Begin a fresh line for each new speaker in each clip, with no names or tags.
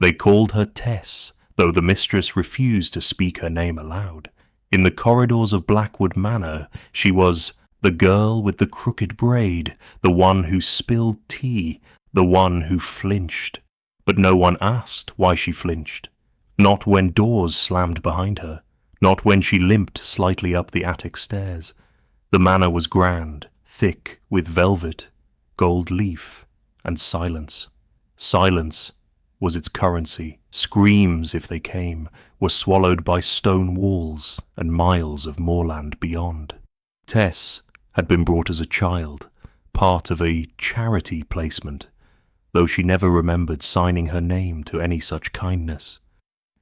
They called her Tess, though the mistress refused to speak her name aloud. In the corridors of Blackwood Manor, she was the girl with the crooked braid, the one who spilled tea, the one who flinched. But no one asked why she flinched. Not when doors slammed behind her, not when she limped slightly up the attic stairs. The manor was grand, thick with velvet, gold leaf, and silence. Silence was its currency. Screams, if they came, were swallowed by stone walls and miles of moorland beyond. Tess had been brought as a child, part of a charity placement, though she never remembered signing her name to any such kindness.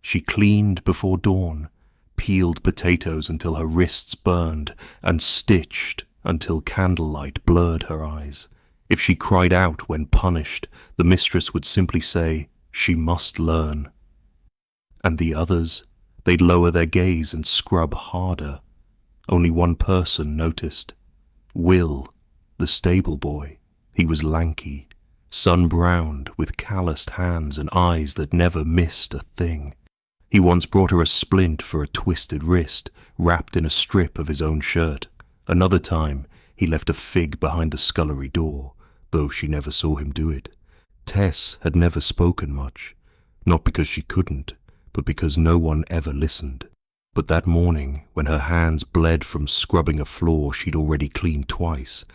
She cleaned before dawn, peeled potatoes until her wrists burned, and stitched until candlelight blurred her eyes. If she cried out when punished, the mistress would simply say, "She must learn." And the others, they'd lower their gaze and scrub harder. Only one person noticed. Will, the stable boy. He was lanky, sun-browned, with calloused hands and eyes that never missed a thing. He once brought her a splint for a twisted wrist, wrapped in a strip of his own shirt. Another time, he left a fig behind the scullery door, though she never saw him do it. Tess had never spoken much, not because she couldn't, but because no one ever listened. But that morning, when her hands bled from scrubbing a floor she'd already cleaned twice,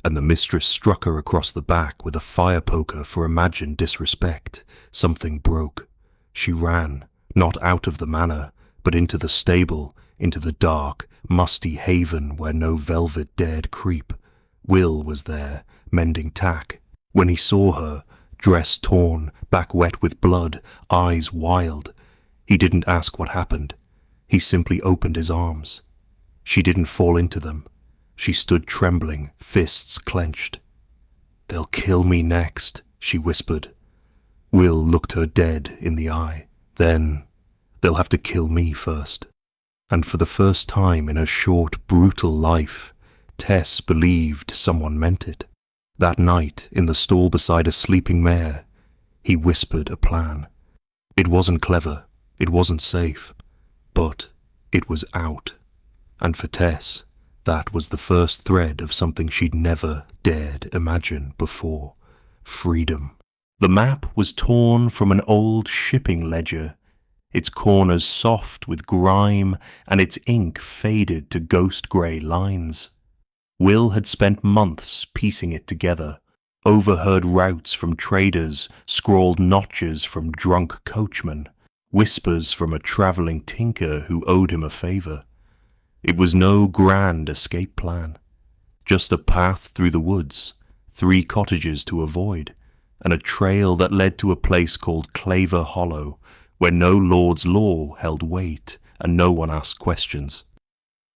and the mistress struck her across the back with a fire poker for imagined disrespect, something broke. She ran, not out of the manor, but into the stable, into the dark, musty haven where no velvet dared creep. Will was there, mending tack. When he saw her, dress torn, back wet with blood, eyes wild, he didn't ask what happened. He simply opened his arms. She didn't fall into them. She stood trembling, fists clenched. "They'll kill me next," she whispered. Will looked her dead in the eye. Then, "They'll have to kill me first." And for the first time in her short, brutal life, Tess believed someone meant it. That night, in the stall beside a sleeping mare, he whispered a plan. It wasn't clever, it wasn't safe, but it was out. And for Tess, that was the first thread of something she'd never dared imagine before. Freedom. The map was torn from an old shipping ledger, its corners soft with grime and its ink faded to ghost-grey lines. Will had spent months piecing it together, overheard routes from traders, scrawled notches from drunk coachmen, whispers from a travelling tinker who owed him a favour. It was no grand escape plan, just a path through the woods, 3 cottages to avoid, and a trail that led to a place called Claver Hollow, where no lord's law held weight and no one asked questions.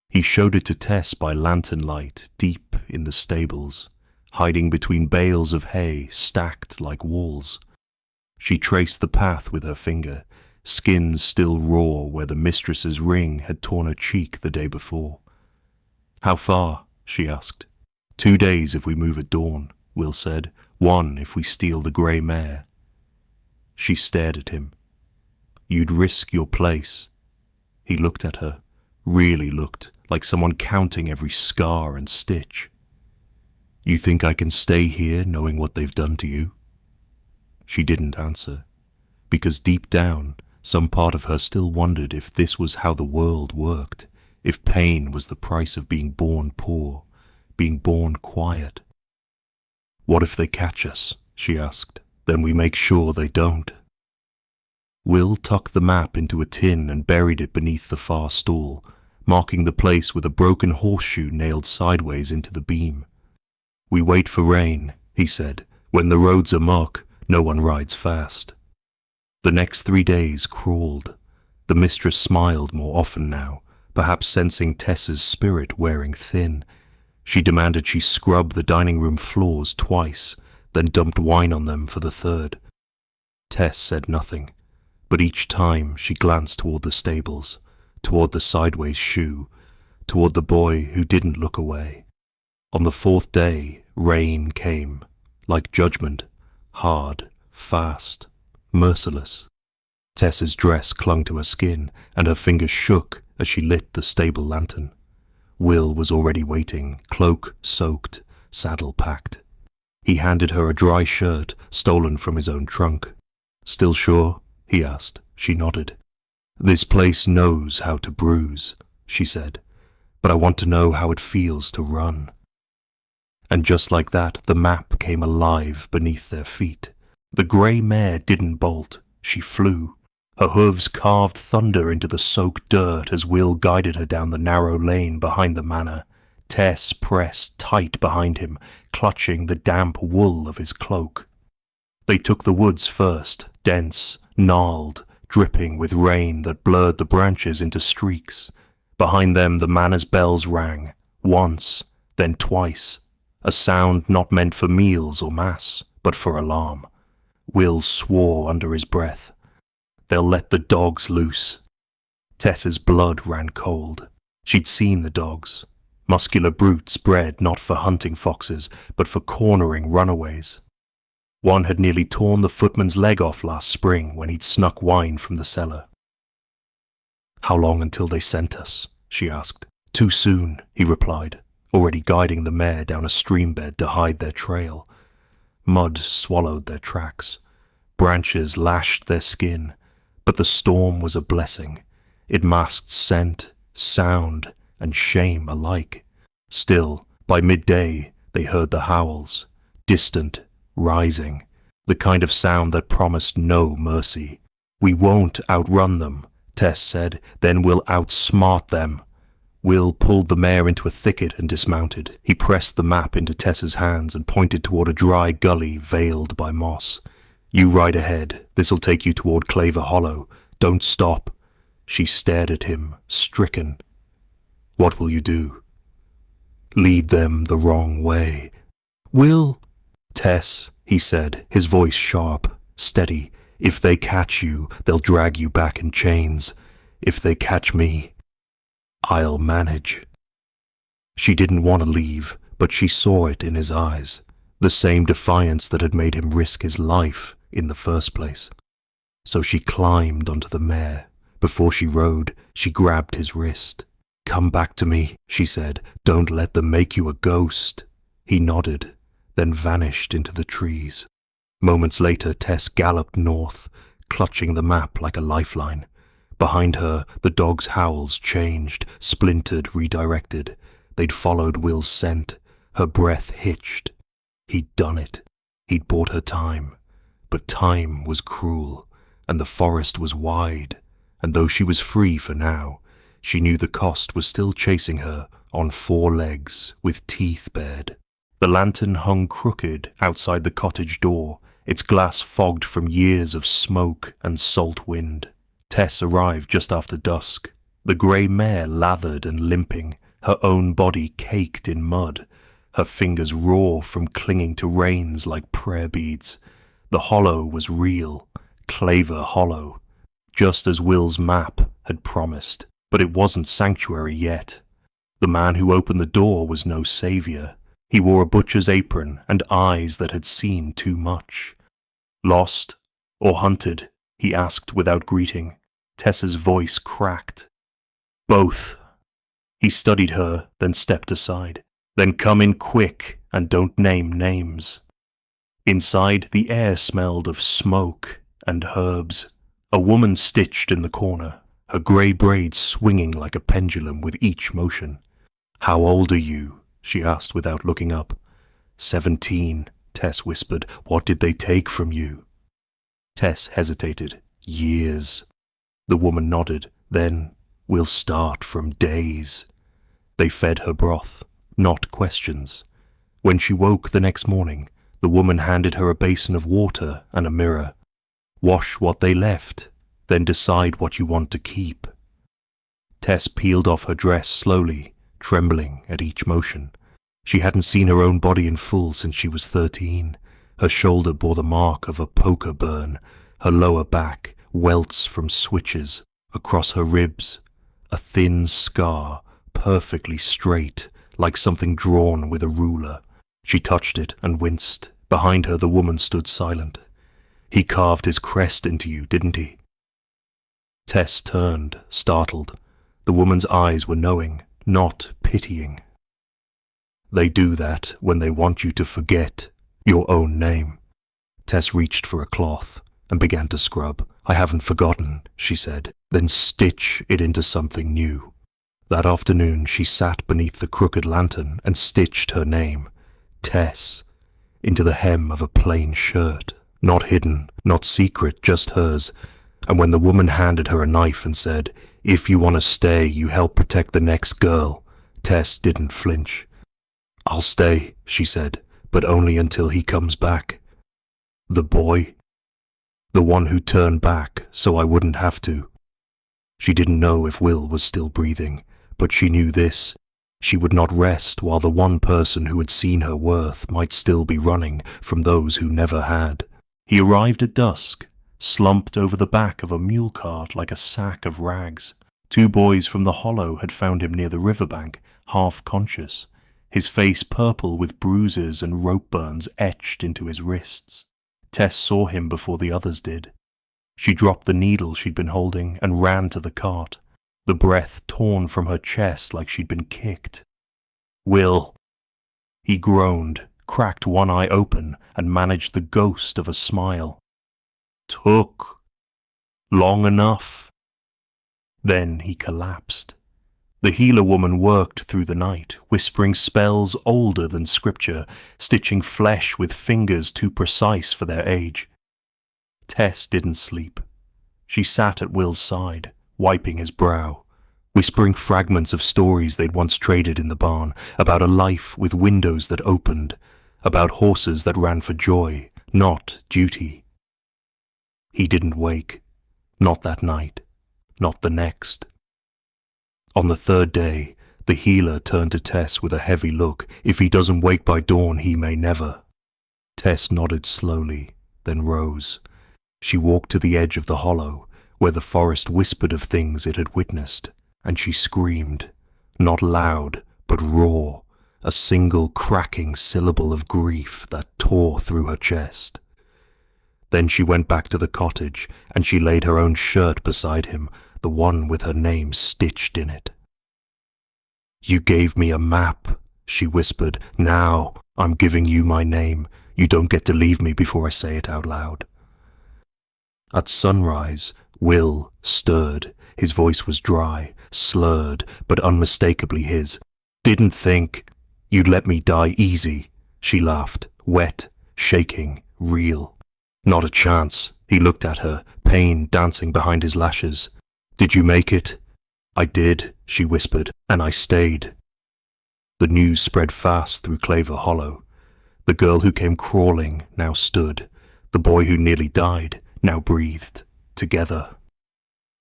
He showed it to Tess by lantern light deep in the stables, hiding between bales of hay stacked like walls. She traced the path with her finger, skin still raw where the mistress's ring had torn her cheek the day before. "How far?" she asked. 2 days if we move at dawn," Will said. 1 if we steal the grey mare." She stared at him. "You'd risk your place." He looked at her, really looked, like someone counting every scar and stitch. "You think I can stay here knowing what they've done to you?" She didn't answer, because deep down, some part of her still wondered if this was how the world worked, if pain was the price of being born poor, being born quiet. "What if they catch us?" she asked. "Then we make sure they don't." Will tucked the map into a tin and buried it beneath the far stall, marking the place with a broken horseshoe nailed sideways into the beam. "We wait for rain," he said. "When the roads are muck, no one rides fast." The next 3 days crawled. The mistress smiled more often now, perhaps sensing Tess's spirit wearing thin. She demanded she scrub the dining room floors twice, then dumped wine on them for the 3rd. Tess said nothing, but each time she glanced toward the stables, toward the sideways shoe, toward the boy who didn't look away. On the 4th day, rain came, like judgment, hard, fast, merciless. Tess's dress clung to her skin, and her fingers shook as she lit the stable lantern. Will was already waiting, cloak soaked, saddle packed. He handed her a dry shirt stolen from his own trunk. "Still sure?" he asked. She nodded. "This place knows how to bruise," she said, "but I want to know how it feels to run." And just like that, the map came alive beneath their feet. The grey mare didn't bolt, she flew. Her hooves carved thunder into the soaked dirt as Will guided her down the narrow lane behind the manor. Tess pressed tight behind him, clutching the damp wool of his cloak. They took the woods first, dense, gnarled, dripping with rain that blurred the branches into streaks. Behind them the manor's bells rang, once, then twice, a sound not meant for meals or mass, but for alarm. Will swore under his breath. They'll let the dogs loose. Tess's blood ran cold. She'd seen the dogs. Muscular brutes bred not for hunting foxes, but for cornering runaways. One had nearly torn the footman's leg off last spring when he'd snuck wine from the cellar. "How long until they sent us?" she asked. "Too soon," he replied, already guiding the mare down a stream bed to hide their trail. Mud swallowed their tracks. Branches lashed their skin. But the storm was a blessing. It masked scent, sound, and shame alike. Still, by midday, they heard the howls, distant, rising, the kind of sound that promised no mercy. "We won't outrun them," Tess said, "then we'll outsmart them." Will pulled the mare into a thicket and dismounted. He pressed the map into Tess's hands and pointed toward a dry gully veiled by moss. "You ride ahead. This'll take you toward Claver Hollow. Don't stop." She stared at him, stricken. "What will you do?" "Lead them the wrong way." "Will—" "Tess," he said, his voice sharp, steady. "If they catch you, they'll drag you back in chains. If they catch me, I'll manage." She didn't want to leave, but she saw it in his eyes, the same defiance that had made him risk his life in the first place. So she climbed onto the mare. Before she rode, she grabbed his wrist. "Come back to me," she said. "Don't let them make you a ghost." He nodded, then vanished into the trees. Moments later, Tess galloped north, clutching the map like a lifeline. Behind her, the dogs' howls changed, splintered, redirected. They'd followed Will's scent. Her breath hitched. He'd done it. He'd bought her time. But time was cruel, and the forest was wide, and though she was free for now, she knew the cost was still chasing her on 4 legs, with teeth bared. The lantern hung crooked outside the cottage door, its glass fogged from years of smoke and salt wind. Tess arrived just after dusk, the grey mare lathered and limping, her own body caked in mud, her fingers raw from clinging to reins like prayer beads. The hollow was real, Claver Hollow, just as Will's map had promised, but it wasn't sanctuary yet. The man who opened the door was no saviour. He wore a butcher's apron and eyes that had seen too much. "Lost or hunted?" he asked without greeting. Tess's voice cracked. "Both." He studied her, then stepped aside. "Then come in quick and don't name names." Inside, the air smelled of smoke and herbs. A woman stitched in the corner, her grey braids swinging like a pendulum with each motion. "How old are you?" she asked without looking up. 17, Tess whispered. "What did they take from you?" Tess hesitated. "Years." The woman nodded. "Then we'll start from days." They fed her broth, not questions. When she woke the next morning, the woman handed her a basin of water and a mirror. "Wash what they left, then decide what you want to keep." Tess peeled off her dress slowly, trembling at each motion. She hadn't seen her own body in full since she was 13. Her shoulder bore the mark of a poker burn, her lower back welts from switches, across her ribs a thin scar, perfectly straight, like something drawn with a ruler. She touched it and winced. Behind her the woman stood silent. "He carved his crest into you, didn't he?" Tess turned, startled. The woman's eyes were knowing, not pitying. They do that when they want you to forget your own name. Tess reached for a cloth and began to scrub. I haven't forgotten, she said, then stitch it into something new. That afternoon she sat beneath the crooked lantern and stitched her name, Tess, into the hem of a plain shirt. Not hidden, not secret, just hers. And when the woman handed her a knife and said, "If you want to stay, you help protect the next girl," Tess didn't flinch. "I'll stay," she said, "but only until he comes back." The boy? The one who turned back so I wouldn't have to. She didn't know if Will was still breathing, but she knew this. She would not rest while the one person who had seen her worth might still be running from those who never had. He arrived at dusk, slumped over the back of a mule cart like a sack of rags. 2 boys from the hollow had found him near the riverbank, half conscious, his face purple with bruises and rope burns etched into his wrists. Tess saw him before the others did. She dropped the needle she'd been holding and ran to the cart, the breath torn from her chest like she'd been kicked. "Will!" He groaned, cracked one eye open, and managed the ghost of a smile. "Took long enough." Then he collapsed. The healer woman worked through the night, whispering spells older than scripture, stitching flesh with fingers too precise for their age. Tess didn't sleep. She sat at Will's side, wiping his brow, whispering fragments of stories they'd once traded in the barn, about a life with windows that opened, about horses that ran for joy, not duty. He didn't wake. Not that night. Not the next. On the 3rd day, the healer turned to Tess with a heavy look. "If he doesn't wake by dawn, he may never." Tess nodded slowly, then rose. She walked to the edge of the hollow, where the forest whispered of things it had witnessed, and she screamed, not loud, but raw, a single cracking syllable of grief that tore through her chest. Then she went back to the cottage, and she laid her own shirt beside him, the one with her name stitched in it. "You gave me a map," she whispered. "Now I'm giving you my name. You don't get to leave me before I say it out loud." At sunrise, Will stirred. His voice was dry, slurred, but unmistakably his. "Didn't think you'd let me die easy," she laughed, wet, shaking, real. "Not a chance." He looked at her, pain dancing behind his lashes. "Did you make it?" "I did," she whispered, "and I stayed." The news spread fast through Claver Hollow. The girl who came crawling now stood. The boy who nearly died now breathed, together.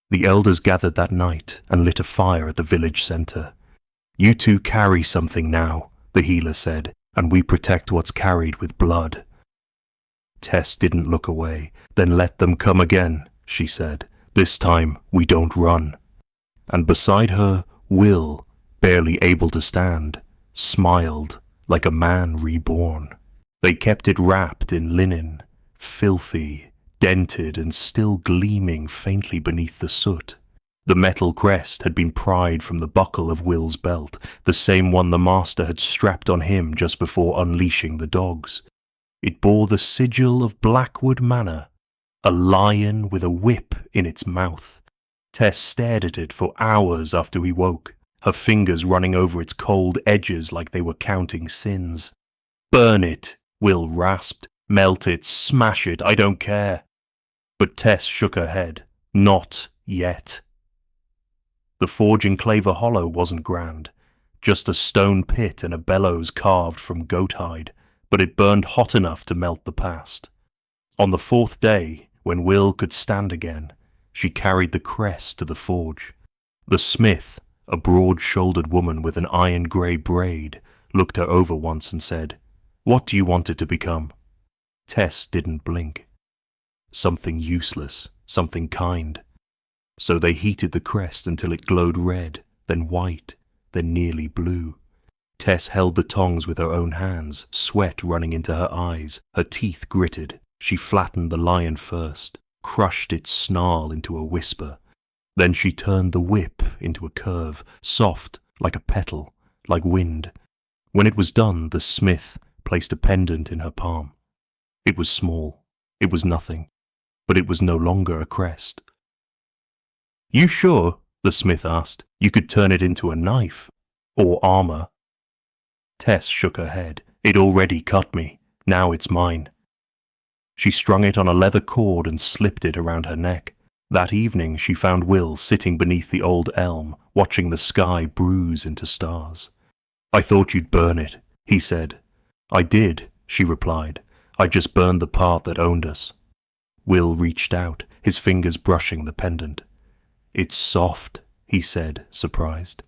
The elders gathered that night and lit a fire at the village centre. "You two carry something now," the healer said, "and we protect what's carried with blood." Tess didn't look away. "Then let them come again," she said. "This time we don't run." And beside her, Will, barely able to stand, smiled like a man reborn. They kept it wrapped in linen, filthy, dented and still gleaming faintly beneath the soot. The metal crest had been pried from the buckle of Will's belt, the same one the master had strapped on him just before unleashing the dogs. It bore the sigil of Blackwood Manor, a lion with a whip in its mouth. Tess stared at it for hours after he woke, her fingers running over its cold edges like they were counting sins. "Burn it," Will rasped. "Melt it, smash it, I don't care." But Tess shook her head. Not yet. The forge in Claver Hollow wasn't grand, just a stone pit and a bellows carved from goat hide, but it burned hot enough to melt the past. On the 4th day, when Will could stand again, she carried the crest to the forge. The smith, a broad-shouldered woman with an iron-grey braid, looked her over once and said, "What do you want it to become?" Tess didn't blink. Something useless, something kind. So they heated the crest until it glowed red, then white, then nearly blue. Tess held the tongs with her own hands, sweat running into her eyes, her teeth gritted. She flattened the lion first, crushed its snarl into a whisper, Then she turned the whip into a curve, soft like a petal, like wind. When it was done, the smith placed a pendant in her palm. It was small, it was nothing, but it was no longer a crest. "You sure," the smith asked, "you could turn it into a knife? Or armor?" Tess shook her head. "It already cut me. Now it's mine." She strung it on a leather cord and slipped it around her neck. That evening she found Will sitting beneath the old elm, watching the sky bruise into stars. "I thought you'd burn it," he said. "I did," she replied. "I just burned the part that owned us." Will reached out, his fingers brushing the pendant. "It's soft," he said, surprised.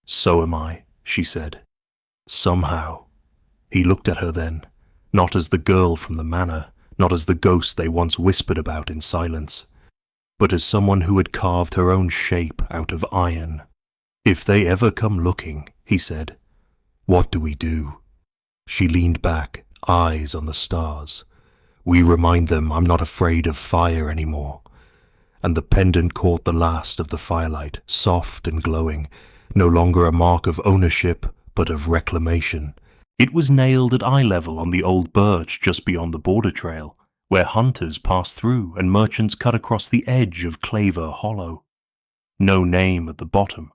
"So am I," she said. "Somehow." He looked at her then, not as the girl from the manor, not as the ghost they once whispered about in silence, but as someone who had carved her own shape out of iron. "If they ever come looking," he said, "what do we do?" She leaned back, eyes on the stars. "We remind them I'm not afraid of fire anymore." And the pendant caught the last of the firelight, soft and glowing, no longer a mark of ownership, but of reclamation. It was nailed at eye level on the old birch just beyond the border trail, where hunters passed through and merchants cut across the edge of Claver Hollow. No name at the bottom,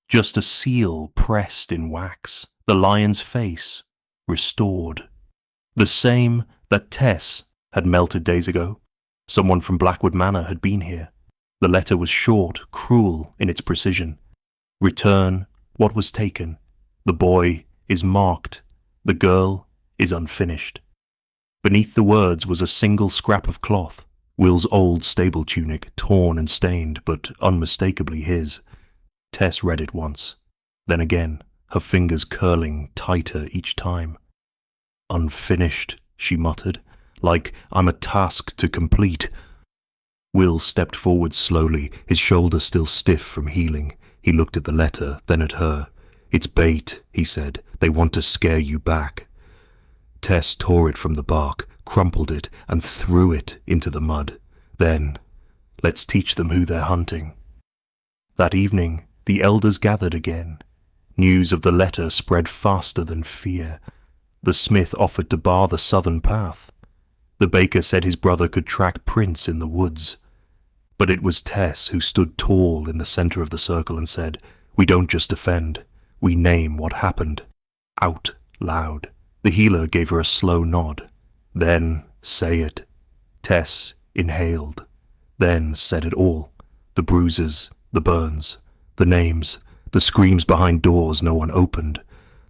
just a seal pressed in wax, the lion's face, restored. The same that Tess had melted days ago. Someone from Blackwood Manor had been here. The letter was short, cruel in its precision. "Return what was taken. The boy is marked. The girl is unfinished." Beneath the words was a single scrap of cloth, Will's old stable tunic, torn and stained, but unmistakably his. Tess read it once, then again, her fingers curling tighter each time. "Unfinished," she muttered, "like I'm a task to complete." Will stepped forward slowly, his shoulder still stiff from healing. He looked at the letter, then at her. "It's bait," he said. "They want to scare you back." Tess tore it from the bark, crumpled it, and threw it into the mud. Then, "Let's teach them who they're hunting." That evening, the elders gathered again. News of the letter spread faster than fear. The smith offered to bar the southern path. The baker said his brother could track prints in the woods. But it was Tess who stood tall in the center of the circle and said, "We don't just defend, we name what happened." Out loud. The healer gave her a slow nod. "Then say it." Tess inhaled, then said it all. The bruises, the burns, the names, the screams behind doors no one opened,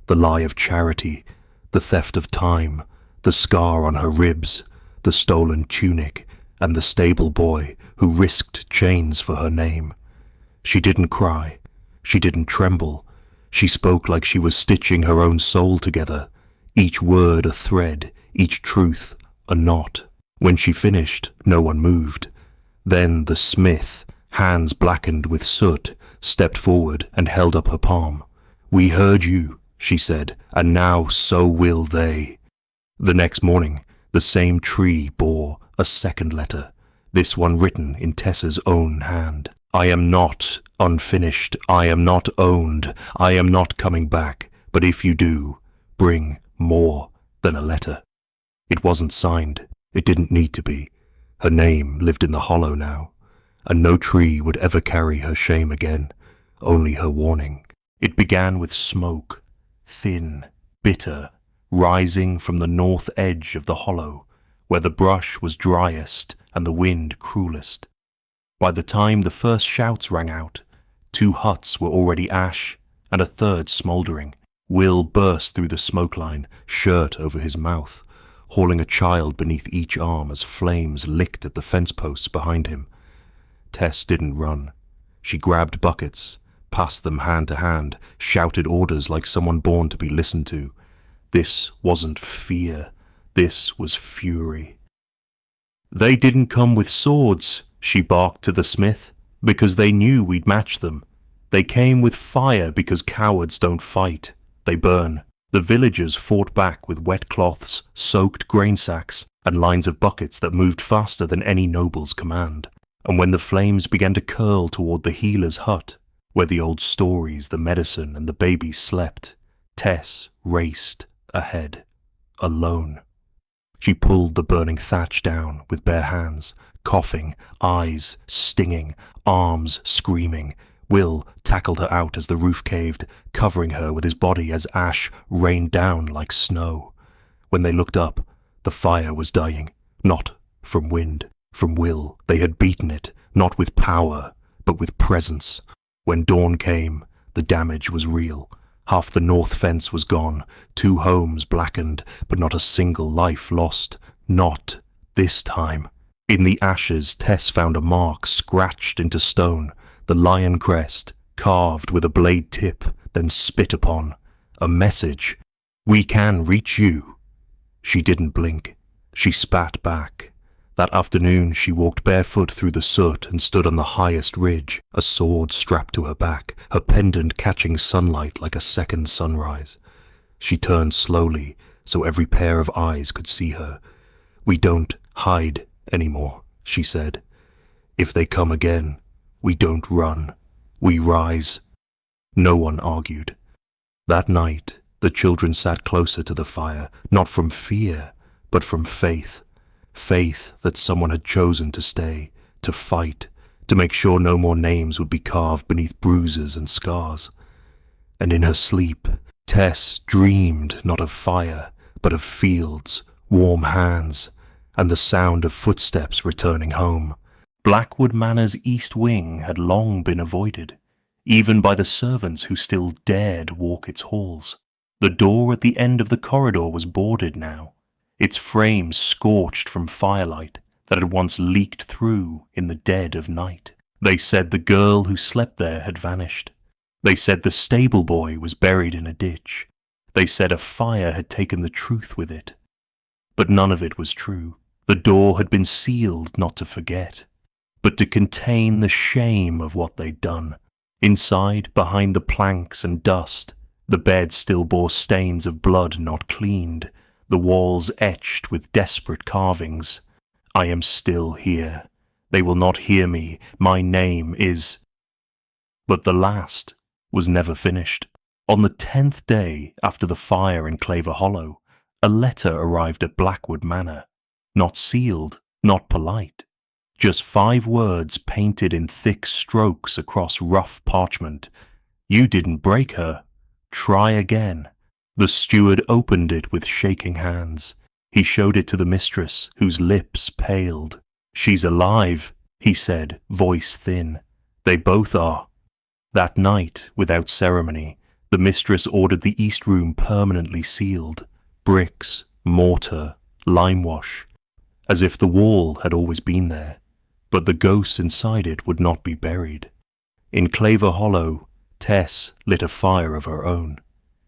the lie of charity, the theft of time, the scar on her ribs, the stolen tunic, and the stable boy who risked chains for her name. She didn't cry. She didn't tremble. She spoke like she was stitching her own soul together, each word a thread, each truth a knot. When she finished, no one moved. Then the smith, hands blackened with soot, stepped forward and held up her palm. "We heard you," she said, "and now so will they." The next morning, the same tree bore a second letter, this one written in Tessa's own hand. "I am not unfinished, I am not owned, I am not coming back, but if you do, bring more than a letter." It wasn't signed, it didn't need to be. Her name lived in the hollow now, and no tree would ever carry her shame again, only her warning. It began with smoke, thin, bitter, rising from the north edge of the hollow, where the brush was driest and the wind cruelest. By the time the first shouts rang out, 2 huts were already ash and a third smouldering. Will burst through the smoke line, shirt over his mouth, hauling a child beneath each arm as flames licked at the fence posts behind him. Tess didn't run. She grabbed buckets, passed them hand to hand, shouted orders like someone born to be listened to. This wasn't fear, this was fury. "They didn't come with swords," she barked to the smith, "because they knew we'd match them. They came with fire because cowards don't fight, they burn." The villagers fought back with wet cloths, soaked grain sacks, and lines of buckets that moved faster than any noble's command. And when the flames began to curl toward the healer's hut, where the old stories, the medicine, and the babies slept, Tess raced ahead, alone. She pulled the burning thatch down with bare hands, coughing, eyes stinging, arms screaming. Will tackled her out as the roof caved, covering her with his body as ash rained down like snow. When they looked up, the fire was dying, not from wind, from will. They had beaten it, not with power, but with presence. When dawn came, the damage was real. Half the north fence was gone, 2 homes blackened, but not a single life lost. Not this time. In the ashes, Tess found a mark scratched into stone, the lion crest, carved with a blade tip, then spit upon. A message. We can reach you. She didn't blink. She spat back. That afternoon she walked barefoot through the soot and stood on the highest ridge, a sword strapped to her back, her pendant catching sunlight like a second sunrise. She turned slowly, so every pair of eyes could see her. We don't hide anymore, she said. If they come again, we don't run. We rise. No one argued. That night, the children sat closer to the fire, not from fear, but from faith. Faith that someone had chosen to stay, to fight, to make sure no more names would be carved beneath bruises and scars. And in her sleep, Tess dreamed not of fire, but of fields, warm hands, and the sound of footsteps returning home. Blackwood Manor's east wing had long been avoided, even by the servants who still dared walk its halls. The door at the end of the corridor was boarded now, its frame scorched from firelight that had once leaked through in the dead of night. They said the girl who slept there had vanished. They said the stable boy was buried in a ditch. They said a fire had taken the truth with it. But none of it was true. The door had been sealed not to forget, but to contain the shame of what they'd done. Inside, behind the planks and dust, the bed still bore stains of blood not cleaned, the walls etched with desperate carvings. I am still here. They will not hear me. My name is... But the last was never finished. On the 10th day after the fire in Claver Hollow, a letter arrived at Blackwood Manor. Not sealed, not polite. Just 5 words painted in thick strokes across rough parchment. You didn't break her. Try again. The steward opened it with shaking hands. He showed it to the mistress, whose lips paled. She's alive, he said, voice thin. They both are. That night, without ceremony, the mistress ordered the east room permanently sealed. Bricks, mortar, lime wash. As if the wall had always been there. But the ghosts inside it would not be buried. In Claver Hollow, Tess lit a fire of her own.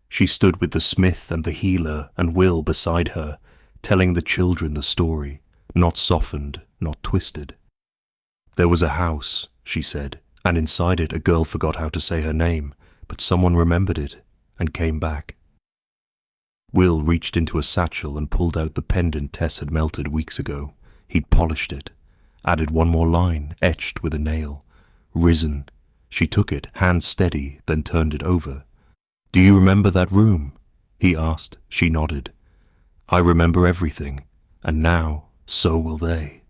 She stood with the smith and the healer and Will beside her, telling the children the story, not softened, not twisted. There was a house, she said, and inside it a girl forgot how to say her name, but someone remembered it and came back. Will reached into a satchel and pulled out the pendant Tess had melted weeks ago. He'd polished it, added one more line, etched with a nail. Risen. She took it, hand steady, then turned it over. Do you remember that room? He asked. She nodded. I remember everything, and now so will they.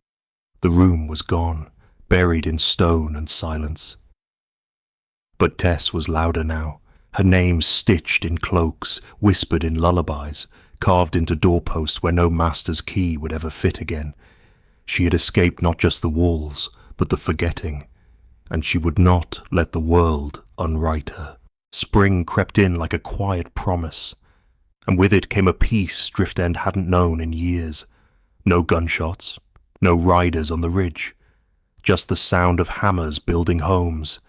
The room was gone, buried in stone and silence. But Tess was louder now, her name stitched in cloaks, whispered in lullabies, carved into doorposts where no master's key would ever fit again. She had escaped not just the walls, but the forgetting, and she would not let the world unwrite her. Spring crept in like a quiet promise, and with it came a peace Driftend hadn't known in years. No gunshots, no riders on the ridge, just the sound of hammers building homes,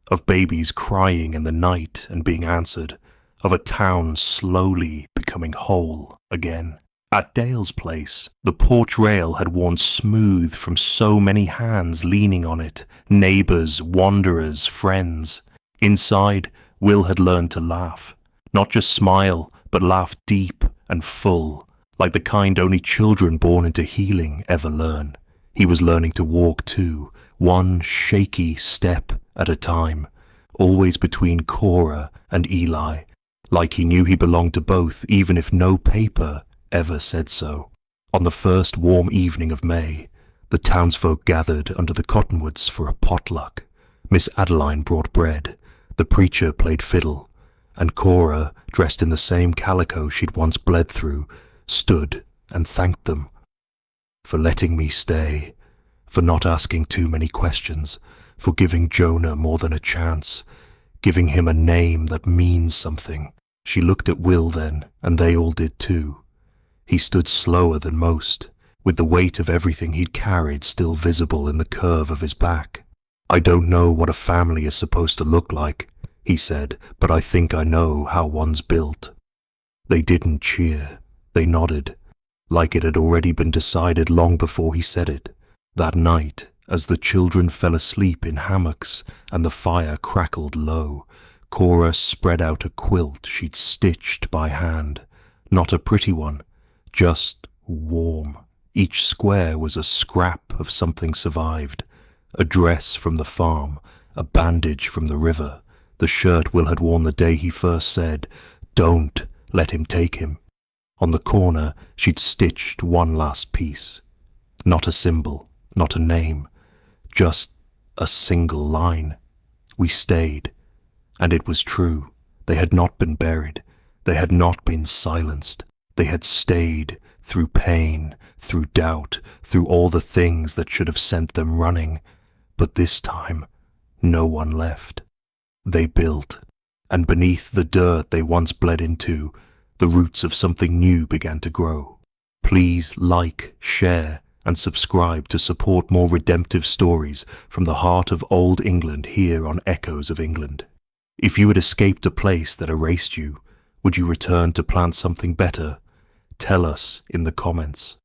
of babies crying in the night and being answered, of a town slowly becoming whole again. At Dale's place, the porch rail had worn smooth from so many hands leaning on it, neighbours, wanderers, friends. Inside, Will had learned to laugh. Not just smile, but laugh deep and full, like the kind only children born into healing ever learn. He was learning to walk too, one shaky step at a time, always between Cora and Eli, like he knew he belonged to both, even if no paper ever said so. On the first warm evening of May, the townsfolk gathered under the cottonwoods for a potluck. Miss Adeline brought bread, the preacher played fiddle, and Cora, dressed in the same calico she'd once bled through, stood and thanked them for letting me stay, for not asking too many questions, for giving Jonah more than a chance, giving him a name that means something. She looked at Will then, and they all did too. He stood slower than most, with the weight of everything he'd carried still visible in the curve of his back. "I don't know what a family is supposed to look like," he said, "but I think I know how one's built." They didn't cheer. They nodded, like it had already been decided long before he said it. That night, as the children fell asleep in hammocks and the fire crackled low, Cora spread out a quilt she'd stitched by hand. Not a pretty one, just warm. Each square was a scrap of something survived. A dress from the farm, a bandage from the river, the shirt Will had worn the day he first said, "Don't let him take him." On the corner, she'd stitched one last piece. Not a symbol, not a name, just a single line. We stayed, and it was true. They had not been buried. They had not been silenced. They had stayed through pain, through doubt, through all the things that should have sent them running. But this time, no one left. They built, and beneath the dirt they once bled into, the roots of something new began to grow. Please like, share, and subscribe to support more redemptive stories from the heart of old England here on Echoes of England. If you had escaped a place that erased you, would you return to plant something better? Tell us in the comments.